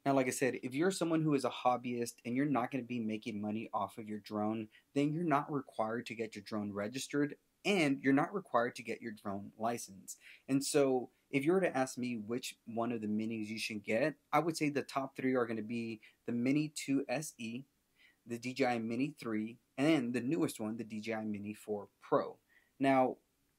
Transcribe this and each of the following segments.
Now, like I said, if you're someone who is a hobbyist and you're not going to be making money off of your drone, then you're not required to get your drone registered and you're not required to get your drone license. And so, if you were to ask me which one of the minis you should get, I would say the top three are going to be the Mini 2 SE, the DJI Mini 3, and the newest one, the DJI Mini 4 Pro. Now,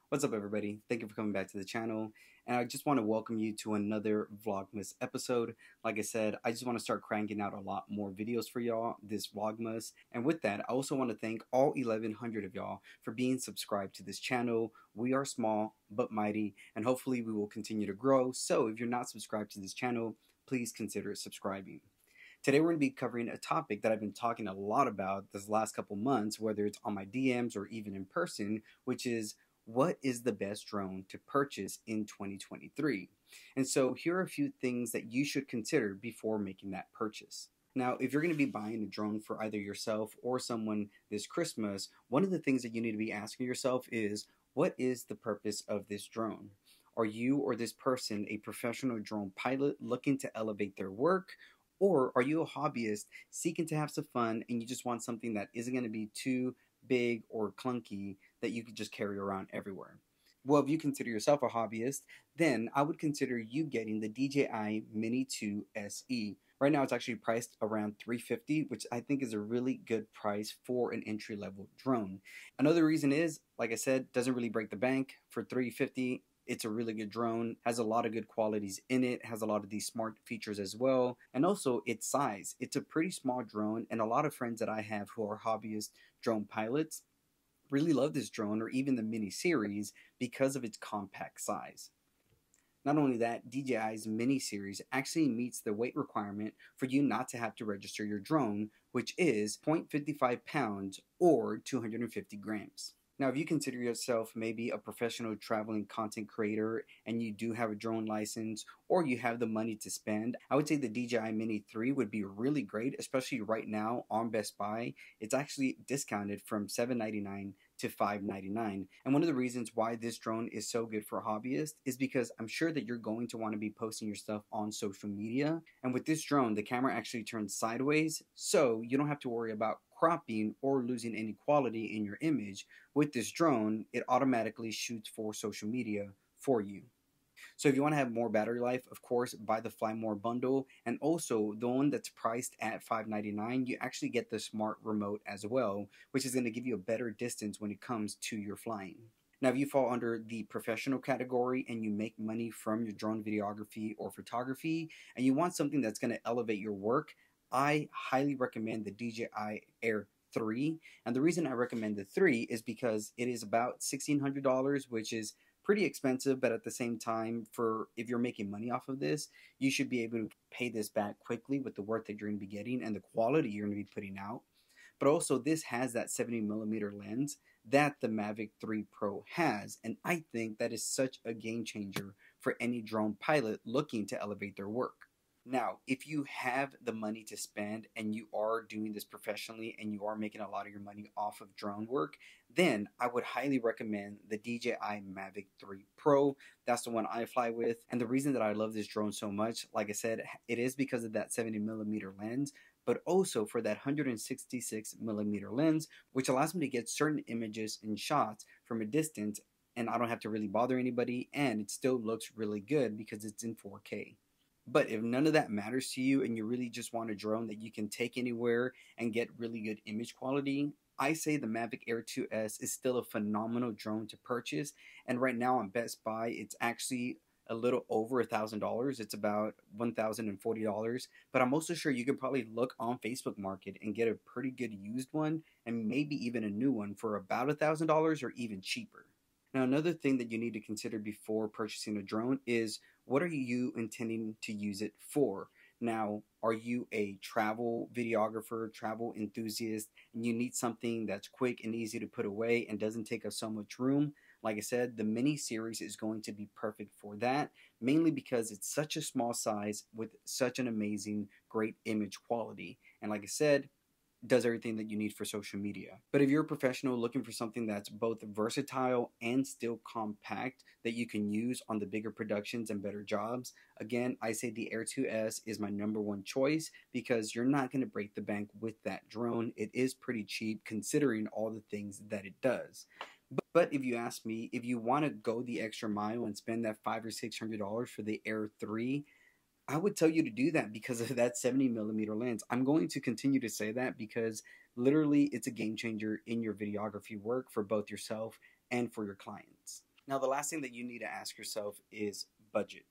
what's up, everybody? Thank you for coming back to the channel. And I just want to welcome you to another Vlogmas episode. Like I said, I just want to start cranking out a lot more videos for y'all this Vlogmas. And with that, I also want to thank all 1,100 of y'all for being subscribed to this channel. We are small but mighty, and hopefully we will continue to grow. So if you're not subscribed to this channel, please consider subscribing. Today we're going to be covering a topic that I've been talking a lot about this last couple months, whether it's on my DMs or even in person, which is what is the best drone to purchase in 2023? And so here are a few things that you should consider before making that purchase. Now, if you're going to be buying a drone for either yourself or someone this Christmas, one of the things that you need to be asking yourself is, what is the purpose of this drone? Are you or this person a professional drone pilot looking to elevate their work? Or are you a hobbyist seeking to have some fun and you just want something that isn't going to be too big or clunky that you could just carry around everywhere? Well, if you consider yourself a hobbyist, then I would consider you getting the DJI Mini 2 SE. Right now it's actually priced around $350, which I think is a really good price for an entry-level drone. Another reason is, like I said, doesn't really break the bank. For $350, it's a really good drone, has a lot of good qualities in it, has a lot of these smart features as well, and also its size. It's a pretty small drone, and a lot of friends that I have who are hobbyist drone pilots really love this drone or even the Mini series because of its compact size. Not only that, DJI's Mini series actually meets the weight requirement for you not to have to register your drone, which is 0.55 pounds or 250 grams. Now, if you consider yourself maybe a professional traveling content creator and you do have a drone license or you have the money to spend, I would say the DJI Mini 3 would be really great, especially right now on Best Buy. It's actually discounted from $799 to $599. And one of the reasons why this drone is so good for hobbyists is because I'm sure that you're going to want to be posting your stuff on social media. And with this drone, the camera actually turns sideways, so you don't have to worry about cropping or losing any quality in your image. With this drone, it automatically shoots for social media for you. So if you want to have more battery life, of course, buy the Fly More bundle, and also the one that's priced at $599, you actually get the smart remote as well, which is going to give you a better distance when it comes to your flying. Now, if you fall under the professional category and you make money from your drone videography or photography, and you want something that's going to elevate your work, I highly recommend the DJI Air 3. And the reason I recommend the 3 is because it is about $1,600, which is pretty expensive, but at the same time, for if you're making money off of this, you should be able to pay this back quickly with the work that you're going to be getting and the quality you're going to be putting out. But also, this has that 70mm lens that the Mavic 3 Pro has, and I think that is such a game changer for any drone pilot looking to elevate their work. Now, if you have the money to spend and you are doing this professionally and you are making a lot of your money off of drone work, then I would highly recommend the DJI Mavic 3 Pro. That's the one I fly with. And the reason that I love this drone so much, like I said, it is because of that 70mm lens, but also for that 166mm lens, which allows me to get certain images and shots from a distance, and I don't have to really bother anybody, and it still looks really good because it's in 4K. But if none of that matters to you and you really just want a drone that you can take anywhere and get really good image quality, I say the Mavic Air 2S is still a phenomenal drone to purchase. And right now on Best Buy, it's actually a little over $1,000. It's about $1,040. But I'm also sure you can probably look on Facebook Market and get a pretty good used one and maybe even a new one for about $1,000 or even cheaper. Now, another thing that you need to consider before purchasing a drone is, what are you intending to use it for? Now, are you a travel videographer, travel enthusiast, and you need something that's quick and easy to put away and doesn't take up so much room? Like I said, the Mini series is going to be perfect for that, mainly because it's such a small size with such an amazing, great image quality. And like I said, does everything that you need for social media. But if you're a professional looking for something that's both versatile and still compact that you can use on the bigger productions and better jobs, again, I say the Air 2S is my #1 choice because you're not going to break the bank with that drone. It is pretty cheap considering all the things that it does. But if you ask me, if you want to go the extra mile and spend that $500 or $600 for the Air 3, I would tell you to do that because of that 70mm lens. I'm going to continue to say that because literally it's a game changer in your videography work for both yourself and for your clients. Now, the last thing that you need to ask yourself is budget.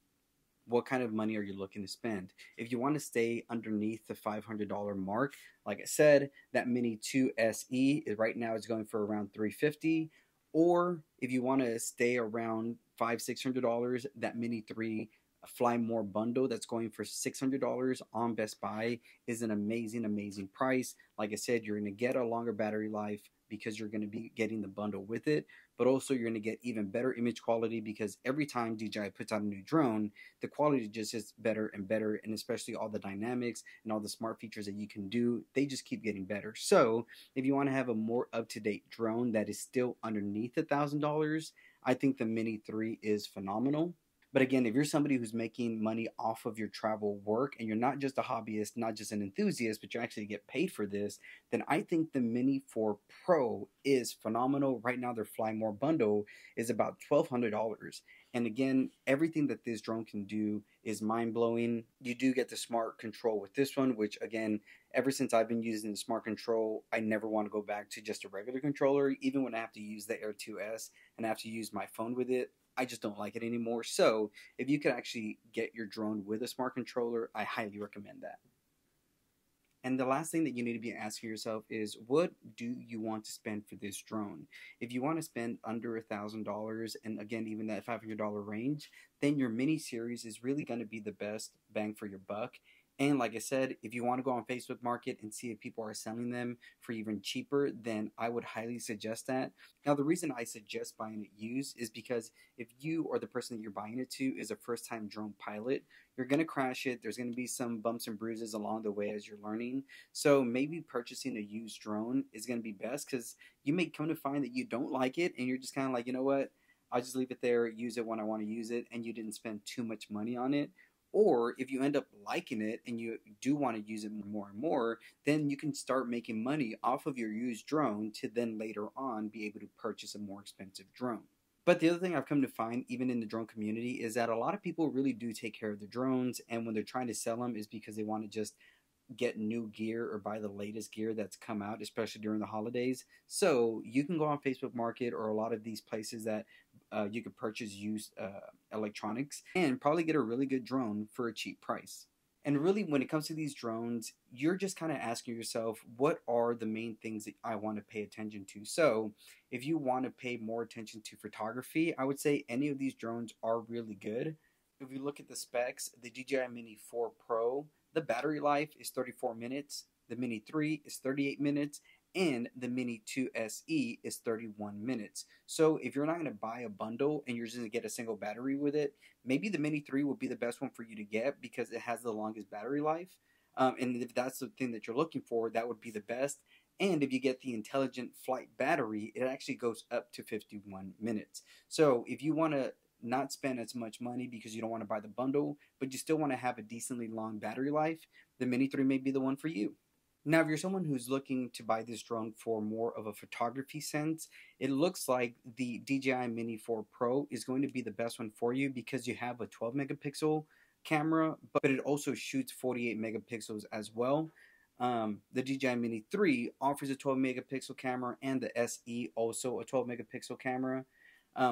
What kind of money are you looking to spend? If you want to stay underneath the $500 mark, like I said, that Mini 2 SE right now is going for around $350. Or if you want to stay around $500-$600, that Mini 3 Fly More bundle that's going for $600 on Best Buy is an amazing price. Like I said, you're going to get a longer battery life because you're going to be getting the bundle with it, but also you're going to get even better image quality because every time DJI puts out a new drone, the quality just gets better and better, and especially all the dynamics and all the smart features that you can do, they just keep getting better. So if you want to have a more up-to-date drone that is still underneath $1,000, I think the Mini 3 is phenomenal. But again, if you're somebody who's making money off of your travel work and you're not just a hobbyist, not just an enthusiast, but you actually get paid for this, then I think the Mini 4 Pro is phenomenal. Right now, their Fly More bundle is about $1,200. And again, everything that this drone can do is mind-blowing. You do get the smart control with this one, which again, ever since I've been using the smart control, I never want to go back to just a regular controller. Even when I have to use the Air 2S and I have to use my phone with it, I just don't like it anymore. So if you could actually get your drone with a smart controller, I highly recommend that. And the last thing that you need to be asking yourself is, what do you want to spend for this drone? If you want to spend under $1,000, and again, even that $500 range, then your mini series is really going to be the best bang for your buck. And like I said, if you want to go on Facebook Market and see if people are selling them for even cheaper, then I would highly suggest that. Now, the reason I suggest buying it used is because if you or the person that you're buying it to is a first-time drone pilot, you're going to crash it. There's going to be some bumps and bruises along the way as you're learning. So maybe purchasing a used drone is going to be best because you may come to find that you don't like it and you're just kind of like, you know what? I'll just leave it there, use it when I want to use it, and you didn't spend too much money on it. Or if you end up liking it and you do want to use it more and more, then you can start making money off of your used drone to then later on be able to purchase a more expensive drone. But the other thing I've come to find, even in the drone community, is that a lot of people really do take care of their drones, and when they're trying to sell them is because they want to just get new gear or buy the latest gear that's come out, especially during the holidays. So you can go on Facebook Market or a lot of these places that you could purchase used electronics and probably get a really good drone for a cheap price. And really, when it comes to these drones, you're just kind of asking yourself, what are the main things that I want to pay attention to? So if you want to pay more attention to photography, I would say any of these drones are really good. If we look at the specs, the DJI Mini 4 Pro, the battery life is 34 minutes, the Mini 3 is 38 minutes, and the Mini 2 SE is 31 minutes. So if you're not going to buy a bundle and you're just going to get a single battery with it, maybe the Mini 3 will be the best one for you to get because it has the longest battery life. And if that's the thing that you're looking for, that would be the best. And if you get the intelligent flight battery, it actually goes up to 51 minutes. So if you want to not spend as much money because you don't want to buy the bundle, but you still want to have a decently long battery life, the Mini 3 may be the one for you. Now, if you're someone who's looking to buy this drone for more of a photography sense, it looks like the DJI Mini 4 Pro is going to be the best one for you because you have a 12 megapixel camera, but it also shoots 48 megapixels as well. The DJI Mini 3 offers a 12 megapixel camera and the SE also a 12 megapixel camera.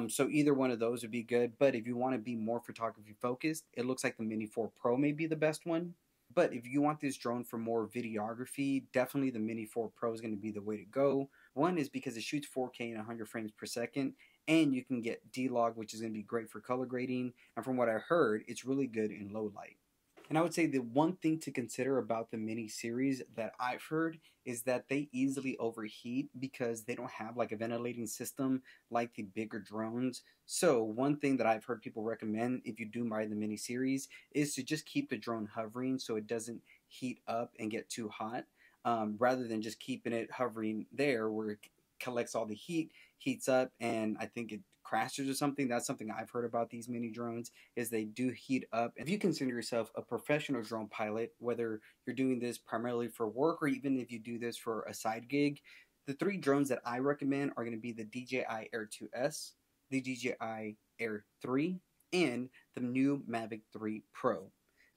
So either one of those would be good, but if you want to be more photography focused, it looks like the Mini 4 Pro may be the best one. But if you want this drone for more videography, definitely the Mini 4 Pro is going to be the way to go. One is because it shoots 4K and 100 frames per second, and you can get D-Log, which is going to be great for color grading. And from what I heard, it's really good in low light. And I would say the one thing to consider about the Mini series that I've heard is that they easily overheat because they don't have like a ventilating system like the bigger drones. So one thing that I've heard people recommend if you do buy the Mini series is to just keep the drone hovering so it doesn't heat up and get too hot. rather than just keeping it hovering there where it collects all the heat, heats up, and I think it crashes or something. That's something I've heard about these mini drones, is they do heat up. If you consider yourself a professional drone pilot, whether you're doing this primarily for work or even if you do this for a side gig, the 3 drones that I recommend are going to be the DJI Air 2S, the DJI Air 3, and the new Mavic 3 Pro.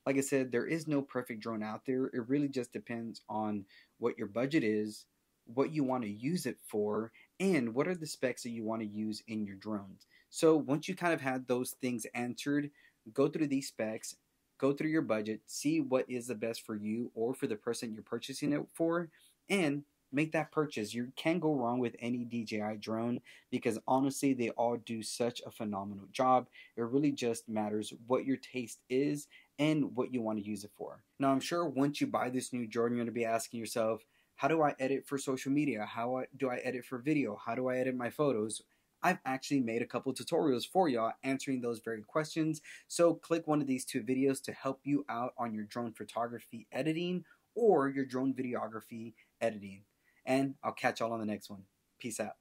Like I said, there is no perfect drone out there. It really just depends on what your budget is, what you want to use it for, and what are the specs that you want to use in your drones. So once you kind of had those things answered, go through these specs, go through your budget, see what is the best for you or for the person you're purchasing it for, and make that purchase. You can't go wrong with any DJI drone because honestly, they all do such a phenomenal job. It really just matters what your taste is and what you want to use it for. Now, I'm sure once you buy this new drone, you're going to be asking yourself, how do I edit for social media? How do I edit for video? How do I edit my photos? I've actually made a couple tutorials for y'all answering those very questions. So click one of these 2 videos to help you out on your drone photography editing or your drone videography editing. And I'll catch y'all on the next one. Peace out.